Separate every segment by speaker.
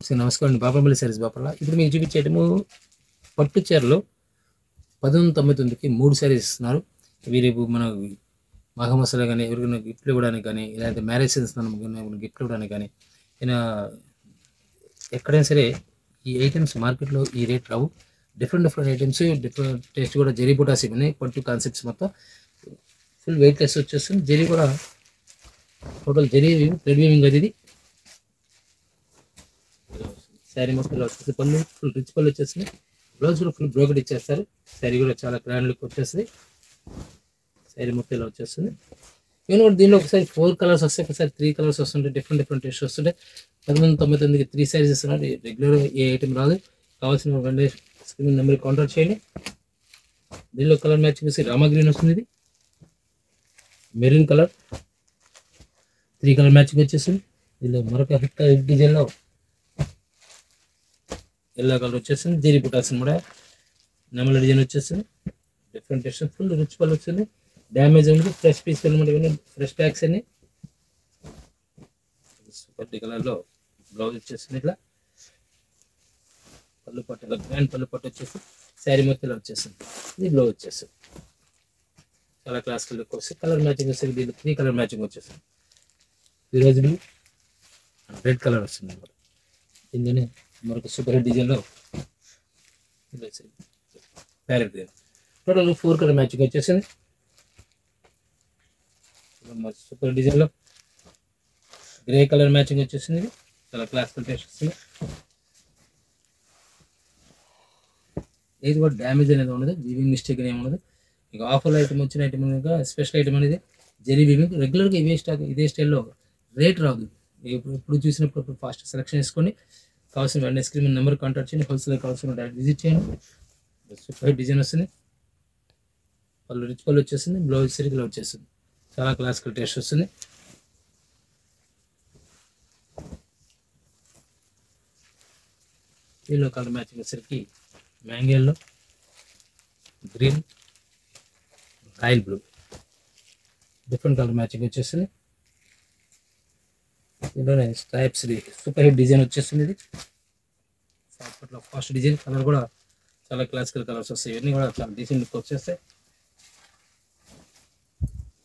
Speaker 1: Sir నమస్కారం అండి. బాపంపల్లి సారీస్ బాపట్ల. ఇప్పుడు మీకు చూపించే ఐటము పట్టు చీరలు 1199కి 3 సారీస్ ఇస్తున్నారు. ఇవి రేపు మన మాఘ మసాలా కానీ ఎవరికైనా గిఫ్ట్లు ఇవ్వడానికి కానీ ఇలాంటి మ్యారేజ్ గిఫ్ట్లు ఇవ్వడానికి కానీ అయినా ఎక్కడైనా సరే ఈ ఐటమ్స్ మార్కెట్లో ఈ రేట్ రావు. డిఫరెంట్ ఐటమ్స్, డిఫరెంట్ టేస్ట్ కూడా జరీ బుటాస్ ఇవన్నీ పట్టు కాన్సెప్ట్స్ మొత్తం ఫుల్ వెయిట్ లెస్ వచ్చేస్తుంది. జరీ కూడా టోటల్ జరీ థ్రెడ్ వీవింగ్ అది. ఇది శారీ మొత్తం ఇలా వచ్చేసి పళ్ళు ఫుల్ రిచ్ పళ్ళు వచ్చేస్తుంది. బ్లౌజ్ కూడా ఫుల్ బ్రోకెట్ ఇచ్చేస్తారు. శారీ కూడా చాలా గ్రాండ్ లుక్ వచ్చేస్తుంది. శారీ మొత్తం ఇలా వచ్చేస్తుంది. ఈవెన్ కూడా దీనిలో ఒకసారి 4 కలర్స్ వస్తాయి, ఒకసారి 3 కలర్స్ వస్తుంటాయి. డిఫరెంట్ టేస్ట్ వస్తుంటాయి. 1199కి 3 సారీస్ ఇస్తున్నారు. రెగ్యులర్ ఏ ఐటమ్ రాదు. కావాల్సిన వెంటనే స్క్రీన్ నెంబర్కి కాంటాక్ట్ చేయండి. దీనిలో కలర్ మ్యాచింగ్ వచ్చి రామా గ్రీన్ వస్తుంది. ఇది మెరూన్ కలర్ 3 కలర్ మ్యాచింగ్ వచ్చేస్తుంది. దీనిలో మరొక హిట్ డిజైన్లో ఎల్లో కలర్ వచ్చేస్తుంది. జరీ బుటాస్ అనమాట. నెమల డిజైన్ వచ్చేస్తుంది. డిఫరెంట్ టేస్ట్ ఫుల్ రిచ్ పళ్ళు వచ్చింది. డ్యామేజ్ ఉంది. ఫ్రెష్ పీస్ అనమాట. ఇవన్నీ ఫ్రెష్ ప్యాక్స్ అన్ని. సూపర్ కలర్లో బ్లౌజ్ వచ్చేస్తుంది. ఇట్లా పళ్ళు పట్టు ఇలా గ్రాండ్ పళ్ళు పట్టు వచ్చేసి శారీ మొత్తం ఇలా వచ్చేస్తుంది. ఇది బ్లౌజ్ వచ్చేస్తుంది. చాలా క్లాసికల్ లుక్ వస్తుంది. కలర్ మ్యాచింగ్ వస్తుంది. దీంట్లో 3 కలర్ మ్యాచింగ్ వచ్చేస్తుంది. ఈరోజు బ్లూ రెడ్ కలర్ వస్తుంది అనమాట. ఇందులోనే మరొక సూపర్ హిట్ డిజైన్లో parrot design total 4 colour matching వచ్చేసింది. సూపర్ డిజైన్లో గ్రే కలర్ మ్యాచింగ్ వచ్చేసింది. చాలా క్లాసికల్ టేస్ట్ వస్తుంది. ఏది కూడా డ్యామేజ్ అనేది ఉండదు. వీవింగ్ మిస్టేక్ అనేది ఉండదు. ఇక ఆఫర్లో ఐటమ్ వచ్చిన ఐటమ్ కనుక స్పెషల్ ఐటమ్ అనేది జరీ వీవింగ్. రెగ్యులర్గా ఇదే స్టైల్లో రేట్ రాదు. ఇప్పుడు చూసినప్పుడు ఫాస్ట్ సెలెక్షన్ చేసుకోండి. కావాల్సిన వెంటనే స్క్రీన్ నెంబర్ కాంటాక్ట్ చేయండి. హోల్సేల్ కావాల్సిన డైరెక్ట్ విజిట్ చేయండి. సూపర్ డిజైన్ వస్తుంది. పళ్ళు రిచ్ పళ్ళు వచ్చేస్తుంది. బ్లౌజ్ సరిగ్గా వచ్చేస్తుంది. చాలా క్లాసికల్ టేస్ట్ వస్తుంది. ఎల్లో కలర్ మ్యాచింగ్ వచ్చేసరికి మ్యాంగోలో green royal blue different colour matching వచ్చేస్తుంది. ఇందులోనే స్ట్రైప్స్ సూపర్ హిట్ డిజైన్ వచ్చేస్తుంది. ఇది ఫస్ట్ డిజైన్ కలర్ కూడా చాలా క్లాసికల్ కలర్స్ వస్తాయి. ఇవన్నీ కూడా చాలా డీసెంట్ లుక్ వచ్చేస్తాయి.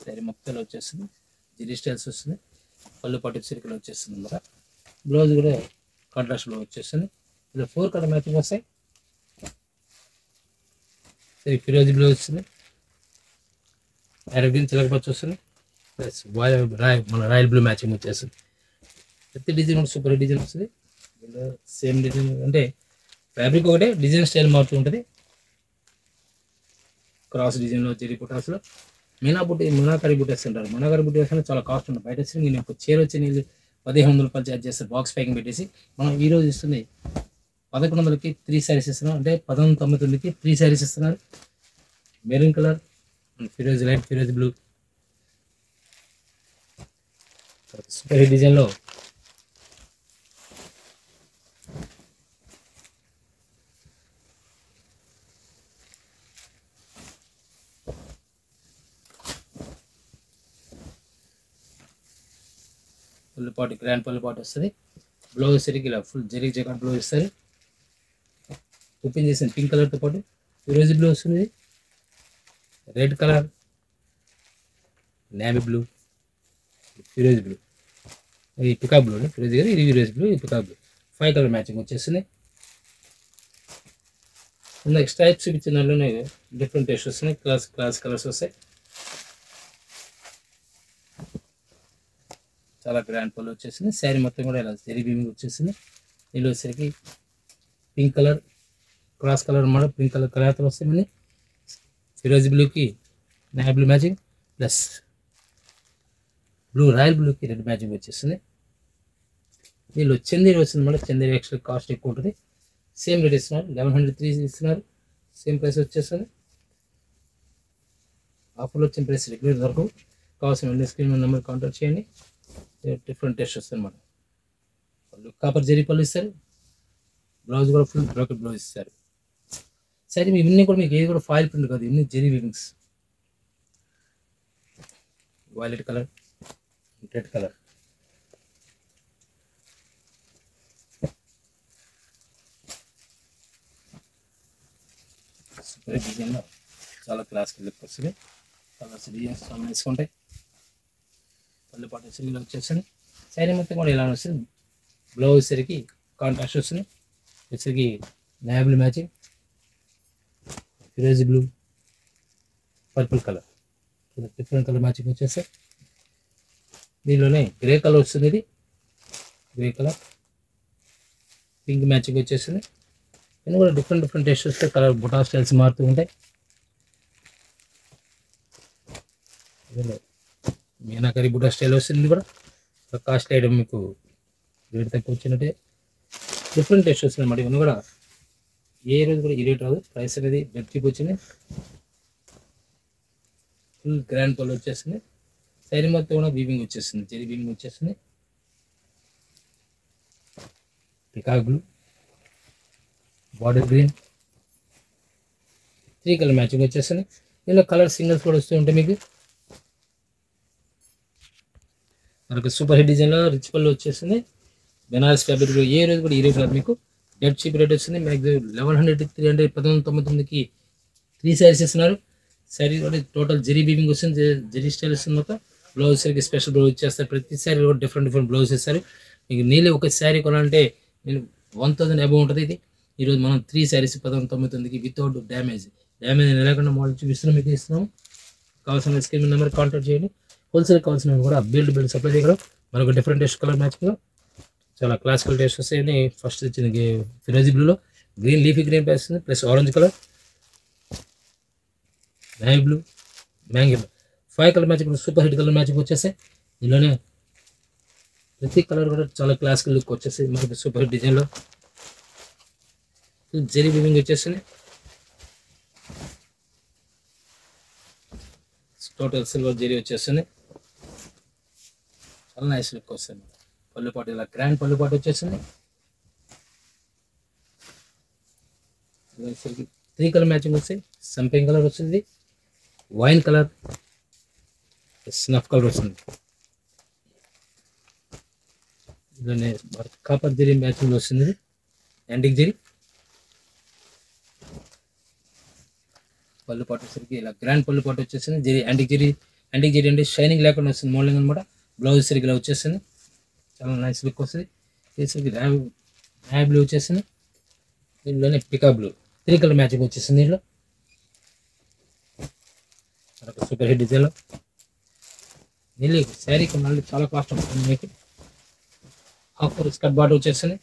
Speaker 1: సరే మొత్తం వచ్చేస్తుంది. జిరీ స్టైల్స్ వస్తుంది. పళ్ళు పట్టు సిరికలు వచ్చేస్తుంది అన్నమాట. బ్లౌజ్ కూడా కాంట్రాస్ట్ బ్లౌజ్ వచ్చేస్తుంది. ఇలా 4 కలర్ మ్యాచింగ్ వస్తాయి. సరే ఫిరోజీ బ్లౌజ్ వస్తుంది. అరబిన్ చిలకపచ్చి వస్తుంది. ప్లస్ మన రాయల్ బ్లూ మ్యాచింగ్ వచ్చేస్తుంది. ప్రతి డిజైన్ సూపర్ డిజైన్ వస్తుంది. సేమ్ డిజైన్ అంటే ఫ్యాబ్రిక్ ఒకటే, డిజైన్ స్టైల్ మారుతూ ఉంటుంది. క్రాస్ డిజైన్లో జరీ బుటాస్లో మీనాకరి బుటాస్ అంటారు. మీనాకరి బుటాస్ అంటే చాలా కాస్ట్ ఉంటుంది. బయట వచ్చి నేను ఒక చీర వచ్చి నేను 1500 రూపాయలు ఛార్జ్ చేస్తారు బాక్స్ ప్యాకింగ్ పెట్టేసి. మనం ఈరోజు ఇస్తుంది 1100కి 3 సారీస్ ఇస్తున్నాం. అంటే 1199కి 3 సారీస్ ఇస్తున్నారు. మెరూన్ కలర్, ఫిరోజ్ లైట్, ఫిరోజ్ బ్లూ సూపర్ డిజైన్లో పళ్ళుపాటు గ్రాండ్ పళ్ళుపాటు వస్తుంది. బ్లౌజ్ సరిగ్గా ఇలా ఫుల్ జరీ జకాట్ బ్లౌజ్ ఇస్తారు. ఓపెన్ చేసిన పింక్ కలర్తో పాటు ఫిరోజీ బ్లూ వస్తుంది. రెడ్ కలర్, నేవీ బ్లూ, ఫిరోజీ బ్లూ, ఇది పికా బ్లూ అండి. ఫిరోజీ గారు ఇది ఫిరోజీ బ్లూ, ఇది పికా బ్లూ. 5 కలర్ మ్యాచింగ్ వచ్చేస్తుంది. ఇందాక స్ట్రైప్స్ చూపించిన దాంట్లోనే డిఫరెంట్ టేస్ట్ వస్తున్నాయి. క్లాస్ కలర్స్ వస్తాయి. చాలా గ్రాండ్ పళ్ళు వచ్చేసింది. శారీ మొత్తం కూడా ఇలా జరీ వీవింగ్ వచ్చేసింది. దీనిలో వచ్చేసరికి పింక్ కలర్ క్రాస్ కలర్ అన్నమాట. పింక్ కలర్ కలర్తో వస్తాయి. మళ్ళీ ఫిరోజీ బ్లూకి navy blue matching plus blue royal బ్లూకి రెడ్ మ్యాచింగ్ వచ్చేస్తుంది. దీనిలో చందేరి వస్తుంది అన్నమాట. చందేరి యాక్చువల్ కాస్ట్ ఎక్కువ ఉంటుంది. సేమ్ రేట్ ఇస్తున్నారు. 1103 ఇస్తున్నారు. సేమ్ ప్రైస్ వచ్చేస్తుంది. ఆఫర్లో వచ్చిన ప్రైస్ రెగ్యులర్ దొరకవు. కావాల్సిన వెంటనే స్క్రీన్ నెంబర్ కాంటాక్ట్ చేయండి. డిఫరెంట్ టేస్ట్ వస్తుంది అన్నమాట. పళ్ళు కాపర్ జరీ పళ్ళు ఇస్తారు. బ్లౌజ్ కూడా ఫుల్ బ్రోకెట్ బ్లౌజ్ ఇస్తారు. సరే ఇవన్నీ కూడా మీకు ఏది కూడా ఫాయిల్ ప్రింట్ కాదు. ఇవన్నీ zari weavings. Violet colour, red colour, super డిజైన్లో చాలా క్లాస్కి లుక్ వస్తుంది. కలర్స్ డిజైన్స్ చాలా నైస్గా ఉంటాయి. పళ్ళు పాటు వచ్చేసరికి ఇలా వచ్చేస్తుంది. శారీ మొత్తం కూడా ఇలా వస్తుంది. బ్లౌజ్ సరికి కాంట్రాస్ట్ వస్తుంది. వచ్చేసరికి నేవీ మ్యాచింగ్, ఫిరోజీ blue, purple colour, different colour matching వచ్చేస్తే దీనిలోనే గ్రే కలర్ వస్తుంది. ఇది గ్రే కలర్, పింక్ మ్యాచింగ్ వచ్చేస్తుంది. ఇన్ని కూడా డిఫరెంట్ డిఫరెంట్ టేస్ట్ వస్తే కలర్ బుటా స్టైల్స్ మారుతూ ఉంటాయి. మీనాకరీ బుటా స్టైల్ వస్తుంది. కూడా కాస్ట్ ఐటమ్ మీకు రేట్ తక్కువ వచ్చినట్టే డిఫరెంట్ టేస్ట్ వస్తుంది అన్నమాట. ఇవన్నీ కూడా ఏ రోజు కూడా ఈ రేట్ రాదు. ప్రైస్ అనేది డెడ్ చీప్ వచ్చింది. ఫుల్ గ్రాండ్ పళ్ళు వచ్చేస్తుంది. శారీ మొత్తం కూడా వీవింగ్ వచ్చేస్తుంది. జరీ వీవింగ్ వచ్చేస్తుంది. Peacock blue, border green, 3 colour matching వచ్చేస్తుంది. దీనిలో కలర్ సింగిల్స్ కూడా వస్తూ ఉంటాయి. మీకు మనకు సూపర్ హిట్ డిజైన్లో రిచ్ పళ్ళు వచ్చేస్తుంది. బెనారస్ ఫ్యాబ్రిక్ ఏ రోజు కూడా ఈ రేట్ రాదు. మీకు డెడ్ చీప్ రేట్ వస్తుంది. మ్యాక్సిమం 1100 300 1199కి 3 శారీస్ ఇస్తున్నారు. శారీ కూడా టోటల్ జరీ వీవింగ్ వస్తుంది. జరీ స్టైల్ వస్తుంది. మొత్తం బ్లౌజ్ సరికి స్పెషల్ బ్లౌజ్ ఇచ్చేస్తారు. ప్రతి శారీ కూడా డిఫరెంట్ డిఫరెంట్ బ్లౌజ్ ఇస్తారు. మీకు నీళ్ళు ఒక శారీ కొనాలంటే నేను 1000 అబౌవ్ ఉంటుంది. ఇది ఈరోజు మనం 3 శారీస్ 1199కి వితౌట్ డ్యామేజ్ లేకుండా మోడల్ చూపిస్తున్నాం. మీకు ఇస్తున్నాము. కావాల్సిన స్క్రీన్ నెంబర్ కాంటాక్ట్ చేయండి. హోల్సేల్ కావాల్సిన కూడా బిల్డ్ సప్లై చేయగలం. మనకు డిఫరెంట్ టేస్ట్ కలర్ మ్యాచింగ్లో చాలా క్లాసికల్ టేస్ట్ వస్తాయని ఫస్ట్ వచ్చింది ఫిరోజీ బ్లూలో గ్రీన్ లీఫీ గ్రీన్ వస్తుంది. Plus orange colour, navy blue, mango 5 colour matching super hit colour matching వచ్చేస్తాయి. దీనిలోనే ప్రతి కలర్ కూడా చాలా క్లాసికల్ లుక్ వచ్చేసి మనకి సూపర్ హిట్ డిజైన్లో జరీ వీవింగ్ వచ్చేస్తుంది. టోటల్ సిల్వర్ జరీ వచ్చేస్తుంది. చాలా నైస్ లుక్ వస్తుంది. పళ్ళు పాటు ఇలా గ్రాండ్ పళ్ళు పాటు వచ్చేస్తుంది. 3 కలర్ మ్యాచింగ్ వస్తాయి. సంపింగ్ కలర్ వస్తుంది, వైన్ కలర్, స్నఫ్ కలర్ వస్తుంది. ఇలానే కాపర్ జరీ మ్యాచింగ్ వస్తుంది. యాంటిక్ జరీ పళ్ళు పాటు వచ్చేసరికి ఇలా గ్రాండ్ పళ్ళు పాటు వచ్చేస్తుంది. జరీ యాంటిక్ జరీ అంటే షైనింగ్ లేకుండా వస్తుంది. మోడలింగ్ అనమాట. బ్లౌజ్ సరికి ఇలా వచ్చేస్తుంది. చాలా నైస్ లుక్ వస్తుంది. వచ్చేసరికి నేవీ బ్లూ వచ్చేస్తుంది. దీనిలోనే పికాక్ బ్లూ 3 కలర్ మ్యాచింగ్ వచ్చేస్తుంది. దీనిలో సూపర్ హిట్ డిజైన్లో నీళ్ళు శారీ కొనాలి చాలా కాస్ట్ ఉంటుంది. మీకు హాఫ్ స్కర్ట్ బార్డర్ వచ్చేస్తుంది.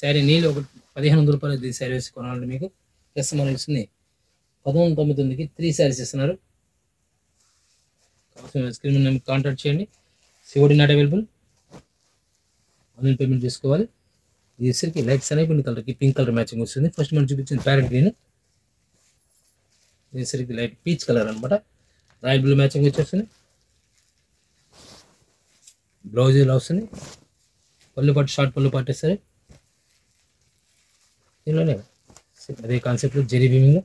Speaker 1: శారీ నీళ్ళు ఒక 1500 రూపాయలు శారీ వేసి కొనాలంటే మీకు ప్లస్ మనం ఇస్తుంది 1199కి 3 శారీస్ ఇస్తున్నారు. స్క్రీన్ నెంబర్ కాంటాక్ట్ చేయండి. COD not available. Online payment చేసుకోవాలి. ఇది వచ్చరికి లైట్ సనైపుణ్య కలర్కి పింక్ కలర్ మ్యాచింగ్ వస్తుంది. ఫస్ట్ మనం చూపించింది ప్యారెట్ గ్రీన్. ఇది వచ్చరికి లైట్ పీచ్ కలర్ అనమాట. రాయల్ బ్లూ మ్యాచింగ్ వచ్చేస్తుంది. బ్లౌజ్ ఇలా వస్తుంది. పళ్ళు పాటు షార్ట్ పళ్ళు పాటు ఇస్తారు. దీనిలోనే అదే కాన్సెప్ట్లో జెరీ వీవింగ్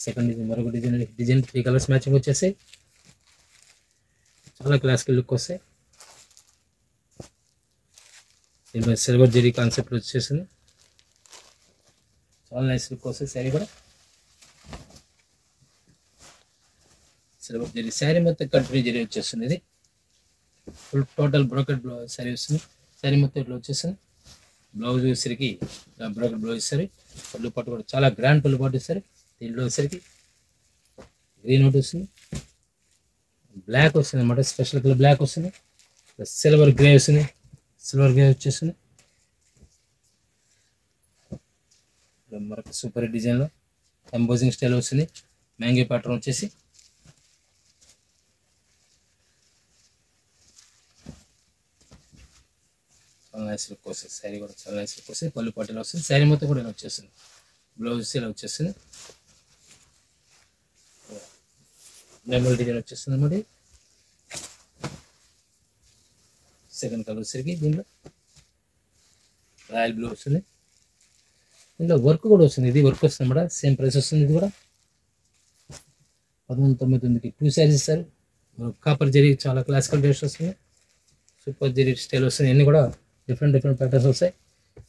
Speaker 1: సెకండ్ మరొక డిజైన్ 3 కలర్స్ మ్యాచింగ్ వచ్చేస్తాయి. చాలా క్లాసికల్ లుక్ వస్తాయి. దీనిపై సిల్వర్ జెరీ కాన్సెప్ట్ వచ్చేసింది. చాలా నైస్ లుక్ వస్తుంది. శారీ కూడా సిల్వర్ జెరీ శారీ మొత్తం కంటిన్యూ జెరీ వచ్చేస్తుంది. ఇది ఫుల్ టోటల్ బ్రోకెట్ శారీ వస్తుంది. శారీ మొత్తం ఇట్లా వచ్చేస్తుంది. బ్లౌజ్ వచ్చేసరికి బ్రోకెట్ బ్లౌజ్ ఇస్తారు. పళ్ళు పాటు కూడా చాలా గ్రాండ్ పళ్ళు పాటు ఇస్తారు. దీంట్లో వచ్చేసరికి గ్రీన్ ఒకటి వస్తుంది, బ్లాక్ వస్తుంది అన్నమాట. స్పెషల్ కలర్ బ్లాక్ వస్తుంది, సిల్వర్ గ్రే వస్తుంది. సిల్వర్ గ్రే వచ్చేస్తుంది. మరొక సూపర్ డిజైన్లో ఎంబోజింగ్ స్టైల్ వస్తుంది. మ్యాంగో ప్యాటర్న్ వచ్చేసి చాలా నైస్ లుక్ వస్తుంది. శారీ కూడా చాలా నైస్ లుక్ వస్తుంది. పళ్ళు పాటలు వస్తుంది. శారీ మొత్తం కూడా ఇలా వచ్చేస్తుంది. బ్లౌజ్ ఇలా వచ్చేస్తుంది. నెమల్ డిజైన్ వచ్చేస్తుంది అన్నమాట. సెకండ్ కలర్ వచ్చేసరికి దీనిలో రాయల్ బ్లూ వస్తుంది. దీంట్లో వర్క్ కూడా వస్తుంది. ఇది వర్క్ వస్తుంది అన్నమాట. సేమ్ ప్రైస్ వస్తుంది. ఇది కూడా 1199కి 2 శారీస్ ఇస్తారు. కాపర్ జరీ చాలా క్లాసికల్ టేస్ట్ వస్తుంది. సూపర్ జరీ స్టైల్ వస్తుంది. అన్నీ కూడా డిఫరెంట్ డిఫరెంట్ ప్యాటర్న్స్ వస్తాయి.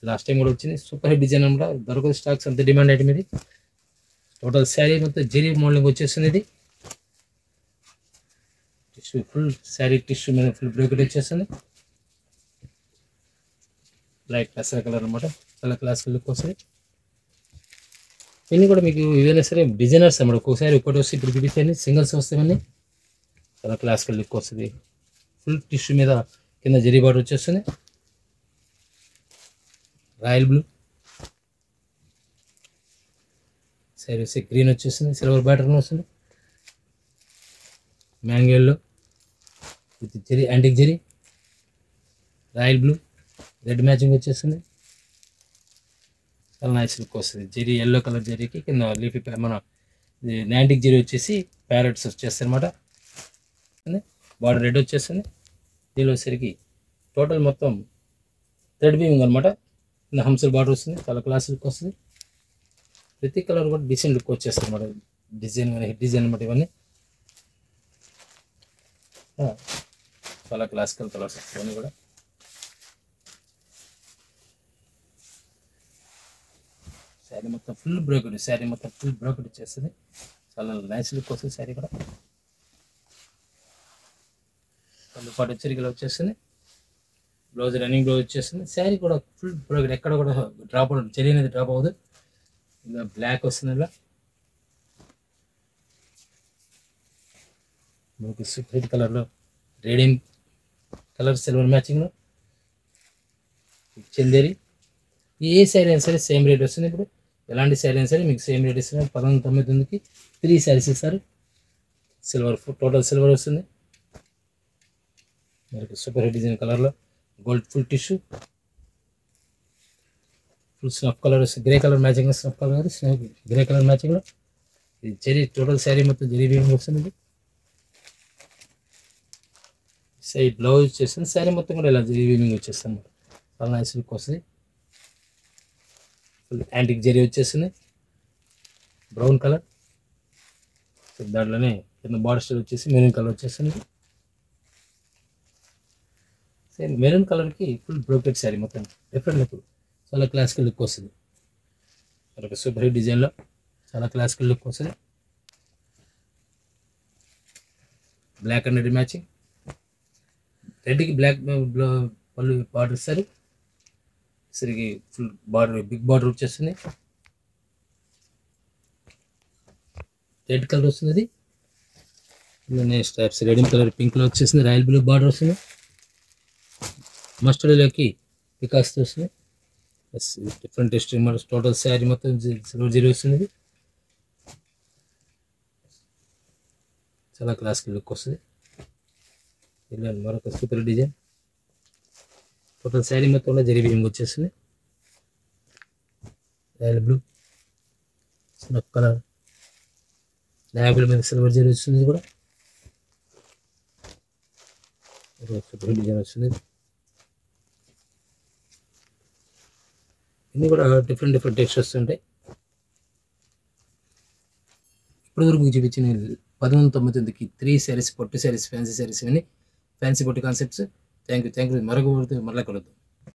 Speaker 1: లాస్ట్ టైం కూడా వచ్చింది. సూపర్ హిట్ డిజైన్ అనమాట. దొరకదు స్టాక్స్ అంత డిమాండ్ ఐటమ్ ఇది. టోటల్ శారీ మొత్తం జరీ మోడలింగ్ వచ్చేస్తుంది. ఇది టిష్యూ ఫుల్ శారీ టిష్యూ మీద ఫుల్ బ్రోకెట్ వచ్చేస్తుంది. లైట్ పెసర కలర్ అనమాట, చాలా క్లాసికల్ లుక్ వస్తుంది. ఇవన్నీ కూడా మీకు ఏదైనా సరే డిజైనర్స్ అన్నమాట. ఒక్కొక్కసారి ఒకటి వస్తే ఇప్పుడు చూపించండి, సింగిల్స్ వస్తాయన్నీ చాలా క్లాసికల్ లుక్ వస్తుంది. ఫుల్ టిష్యూ మీద కింద జరీ బార్డర్ వచ్చేస్తుంది. రాయల్ బ్లూ శారీ వచ్చి గ్రీన్ వచ్చేస్తుంది, సిల్వర్ ప్యాటర్న్ వస్తుంది. Mango yellow with zari, antique zari, royal blue, red matching వచ్చేస్తుంది. చాలా నైస్ లుక్ వస్తుంది. జరీ ఎల్లో కలర్ జరీకి కింద లీఫీ మన యాంటిక్ జరీ వచ్చేసి ప్యారెట్స్ వచ్చేస్తాయి అనమాట. బార్డర్ రెడ్ వచ్చేస్తుంది. దీనిలో వచ్చేసరికి టోటల్ మొత్తం థ్రెడ్ వీవింగ్ అనమాట. కింద హంసర్ బార్డర్ వస్తుంది, చాలా క్లాస్ లుక్ వస్తుంది. ప్రతి కలర్ కూడా డిసెంట్ లుక్ వచ్చేస్తుంది అనమాట. డిజైన్ కానీ హెడ్ డిజైన్ అనమాట. ఇవన్నీ చాలా క్లాసికల్ కలర్స్ ఇవన్నీ కూడా. శారీ మొత్తం ఫుల్ బ్రోకెడ్, శారీ మొత్తం ఫుల్ బ్రోకెడ్ వచ్చేస్తుంది. చాలా నైస్ లుక్ వస్తుంది శారీ కూడా. పళ్ళు పాటు చెరికలు వచ్చేస్తుంది. బ్లౌజ్ రన్నింగ్ బ్లౌజ్ వచ్చేస్తుంది. శారీ కూడా ఫుల్ బ్రోకెడ్, ఎక్కడ కూడా డ్రాప్ అవ్వదు, చెరీ అనేది డ్రాప్ అవ్వదు. ఇంకా బ్లాక్ వస్తుంది. ఇలా మనకి రెడ్ కలర్లో రేడియం కలర్ సిల్వర్ మ్యాచింగ్లో చందేరి. ఏ శారీ అయినా సరే సేమ్ రేట్ వస్తుంది. ఇప్పుడు ఎలాంటి శారీ అయినా సరే మీకు సేమ్ రేట్ ఇస్తున్నారు. 1199కి 3 శారీస్ ఇస్తారు. సిల్వర్ టోటల్ సిల్వర్ వస్తుంది. మనకి సూపర్ హిట్ డిజైన్ కలర్లో gold full tissue, full snuff colour వస్తుంది. Grey colour matching, snuff colour grey colour మ్యాచింగ్లో ఇది జరీ టోటల్ శారీ మొత్తం జరీ వీవింగ్ వస్తుంది. సైడ్ బ్లౌజ్ వచ్చేస్తుంది. శారీ మొత్తం కూడా ఇలా జరీ వీవింగ్ వచ్చేస్తుంది. చాలా నైస్ లుక్ వస్తుంది. ఫుల్ యాంటిక్ జరీ వచ్చేస్తుంది. బ్రౌన్ కలర్, దాంట్లోనే కింద బార్డర్ స్టైల్ వచ్చేసి మెరూన్ కలర్ వచ్చేస్తుంది. సేమ్ మెరూన్ కలర్కి ఫుల్ బ్రోకెట్ శారీ మొత్తం డిఫరెంట్ లుక్, చాలా క్లాసికల్ లుక్ వస్తుంది. మరొక సూపర్ హిట్ డిజైన్లో చాలా క్లాసికల్ లుక్ వస్తుంది. బ్లాక్ అండ్ రెడ్ మ్యాచింగ్, రెడ్కి బ్లాక్ పళ్ళు బార్డర్ ఇస్తారు. సరికి ఫుల్ బార్డర్ బిగ్ బార్డర్ వచ్చేస్తుంది. రెడ్ కలర్ వస్తుంది. అది స్ట్రాప్స్ రెడ్ కలర్ పింక్లో వచ్చేసింది. రాయల్ బ్లూ బార్డర్ వస్తుంది. మస్టర్డ్లోకి పికాస్ వస్తుంది. డిఫరెంట్ టెస్టింగ్ టోటల్ శారీ మొత్తం సిల్వర్ జరీ వస్తుంది. చాలా క్లాసికల్ లుక్ వస్తుంది. ఇలా మరొక సూపర్ డిజైన్ టోటల్ శారీ మొత్తం కూడా జరీ వీవింగ్ వచ్చేస్తుంది. Royal blue, snuff colour, navy మీద సిల్వర్ జరీ వస్తుంది. కూడా సూపర్ డిజైన్ వస్తుంది. ఇన్ని కూడా డిఫరెంట్ డిఫరెంట్ టెక్స్ట్ వస్తుంటాయి. ఇప్పటివరకు మీకు చూపించిన 1199కి 3 శారీస్, పట్టు శారీస్, ఫ్యాన్సీ శారీస్, ఇవన్నీ ఫ్యాన్సీ పట్టు కాన్సెప్ట్స్. Thank you. మరొక మరలా కలుద్దాం.